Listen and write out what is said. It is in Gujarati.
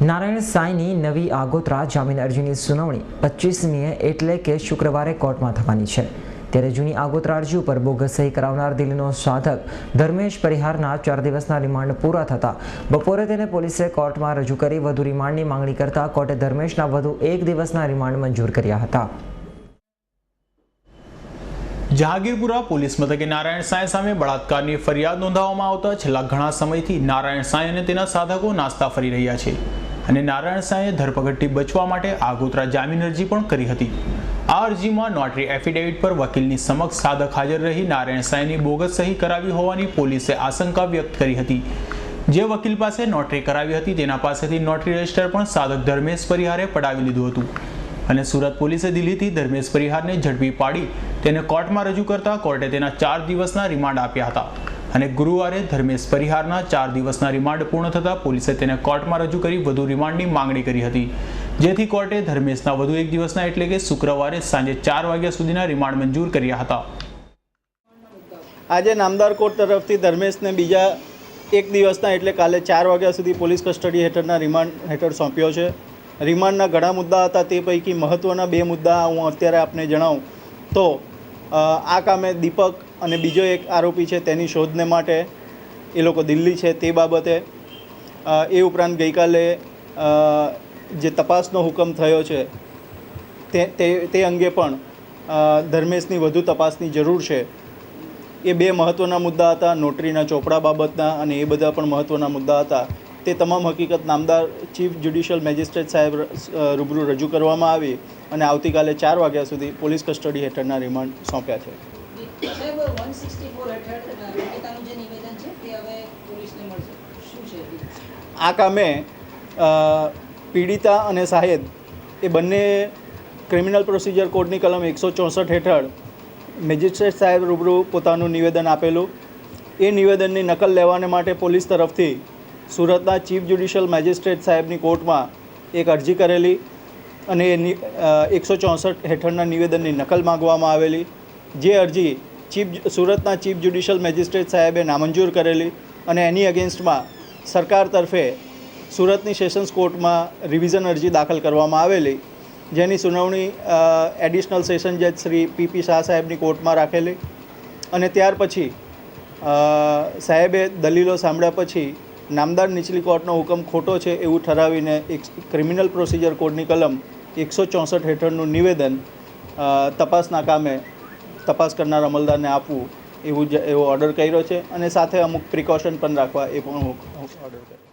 નારાયણ સાંઈની નવી આગોતરા જામીન અરજીની સુનાવણી 25મીએ એટલે કે શુક્રવારે કોર્ટમાં થવાની છે। ત્યારે જૂની આગોતરા અરજી ઉપર બોગસ સહી કરાવનાર દિલ્હીનો સાધક ધર્મેશ પરિહારના 4 દિવસના રિમાન્ડ પૂરા થતા બપોરે તેને પોલીસે કોર્ટમાં રજૂ કરી વધુ રિમાન્ડની માંગણી કરતા કોર્ટે ધર્મેશના વધુ 1 દિવસના રિમાન્ડ મંજૂર કર્યા હતા। જહાંગીરપુરા પોલીસ મથકે નારાયણ સાંઈ સામે બળાત્કારની ફરિયાદ નોંધાવવામાં આવતા છેલ્લા ઘણા સમયથી નારાયણ સાંઈ અને તેના સાધકો નાસ્તા ફરી રહ્યા છે અને નારાયણ સાંઈએ ધરપકડથી બચવા માટે આગોતરા જામીન અરજી પણ કરી હતી। આ અરજીમાં નોટરી એફિડેવિટ પર વકીલની સમક્ષ સાધક હાજર રહી નારાયણ સાંઈની બોગસ સહી કરાવી હોવાની પોલીસે આશંકા વ્યક્ત કરી હતી। જે વકીલ પાસે નોટરી કરાવી હતી તેના પાસેથી નોટરી રજિસ્ટર પણ સાધક ધર્મેશ પરિહારે પડાવી લીધું હતું અને સુરત પોલીસે દિલ્હીથી ધર્મેશ પરિહારને ઝડપી પાડી તેને કોર્ટમાં રજૂ કરતા કોર્ટે તેના 4 દિવસના રિમાન્ડ આપ્યા હતા અને ગુરુવારે ધર્મેશ પરિહારના 4 દિવસના રિમાન્ડ પૂર્ણ થતાં પોલીસે તેને કોર્ટમાં રજૂ કરી વધુ રિમાન્ડની માંગણી કરી હતી, જેથી કોર્ટે ધર્મેશના વધુ 1 દિવસના એટલે કે શુક્રવારે સાંજે 4 વાગ્યા સુધીના રિમાન્ડ મંજૂર કર્યા હતા। આજે નામદાર કોર્ટ તરફથી ધર્મેશને બીજા 1 દિવસના એટલે કાલે 4 વાગ્યા સુધી પોલીસ કસ્ટડી હેઠળના રિમાન્ડ હેઠળ સોંપ્યો છે। રિમાન્ડના ઘણા મુદ્દા હતા, તે પૈકી મહત્ત્વના 2 મુદ્દા હું અત્યારે આપને જણાવું તો આ કામે દીપક અને બીજો એક આરોપી છે તેની શોધને માટે એ લોકો દિલ્હી છે તે બાબતે, એ ઉપરાંત ગઈકાલે જે તપાસનો હુકમ થયો છે તે અંગે પણ ધર્મેશની વધુ તપાસની જરૂર છે। એ 2 મહત્ત્વના મુદ્દા હતા, નોટરીના ચોપડા બાબતના, અને એ બધા પણ મહત્ત્વના મુદ્દા હતા। તે તમામ હકીકત નામદાર ચીફ જ્યુડિશિયલ મેજિસ્ટ્રેટ સાહેબ રૂબરૂ રજૂ કરવામાં આવી અને આવતીકાલે 4 વાગ્યા સુધી પોલીસ કસ્ટડી હેઠળના રિમાન્ડ સોંપ્યા છે। આ કામે પીડિતા અને સાહેદ એ બંને ક્રિમિનલ પ્રોસિજર કોડની કલમ 164 હેઠળ મેજિસ્ટ્રેટ સાહેબ રૂબરૂ પોતાનું નિવેદન આપેલું। એ નિવેદનની નકલ લેવાને માટે પોલીસ તરફથી સુરતના ચીફ જ્યુડિશિયલ મેજિસ્ટ્રેટ સાહેબની કોર્ટમાં એક અરજી કરેલી અને એ 164 હેઠળના નિવેદનની નકલ માગવામાં આવેલી, જે અરજી સુરતના ચીફ જ્યુડિશિયલ મેજિસ્ટ્રેટ સાહેબે નામંજૂર કરેલી અને એની અગેન્સ્ટમાં સરકાર તરફે સુરતની સેશન્સ કોર્ટમાં રિવિઝન અરજી દાખલ કરવામાં આવેલી, જેની સુનાવણી એડિશનલ સેશન જજ શ્રી પી શાહ સાહેબની કોર્ટમાં રાખેલી અને ત્યાર પછી સાહેબે દલીલો સાંભળ્યા પછી નામદાર નીચલી કોર્ટનો હુકમ ખોટો છે એવું ઠરાવીને એક ક્રિમિનલ પ્રોસિજર કોડની કલમ 164 હેઠળનું નિવેદન તપાસના કામે તપાસ કરનાર અમલદારને આપવું એવો ઓર્ડર કર્યો છે અને સાથે અમુક પ્રિકોશન પણ રાખવા એ પણ ઓર્ડર કર્યો।